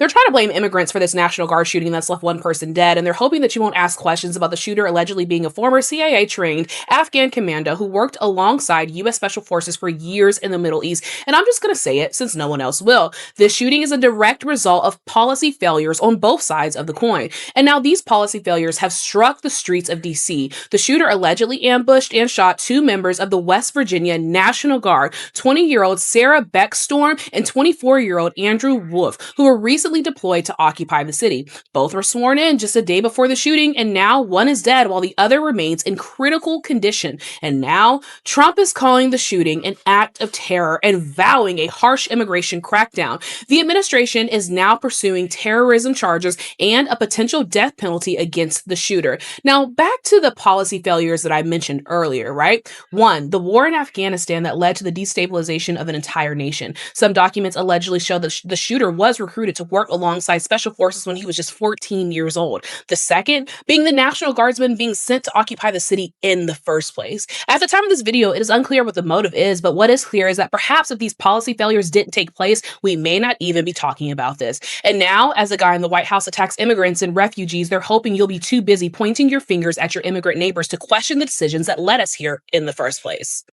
They're trying to blame immigrants for this National Guard shooting that's left one person dead, and they're hoping that you won't ask questions about the shooter allegedly being a former CIA trained Afghan commando who worked alongside U.S. Special Forces for years in the Middle East. And I'm just going to say it since no one else will. This shooting is a direct result of policy failures on both sides of the coin. And now these policy failures have struck the streets of D.C. The shooter allegedly ambushed and shot two members of the West Virginia National Guard, 20-year-old Sarah Beckstorm and 24-year-old Andrew Wolf, who were recently deployed to occupy the city. Both were sworn in just a day before the shooting, and now one is dead while the other remains in critical condition. And now Trump is calling the shooting an act of terror and vowing a harsh immigration crackdown. The administration is now pursuing terrorism charges and a potential death penalty against the shooter. Now, back to the policy failures that I mentioned earlier, right? One, the war in Afghanistan that led to the destabilization of an entire nation. Some documents allegedly show that the shooter was recruited to work alongside special forces when he was just 14 years old. The second being the National Guardsman being sent to occupy the city in the first place. At the time of this video, it is unclear what the motive is, but what is clear is that perhaps if these policy failures didn't take place, we may not even be talking about this. And now, as the guy in the White House attacks immigrants and refugees, they're hoping you'll be too busy pointing your fingers at your immigrant neighbors to question the decisions that led us here in the first place.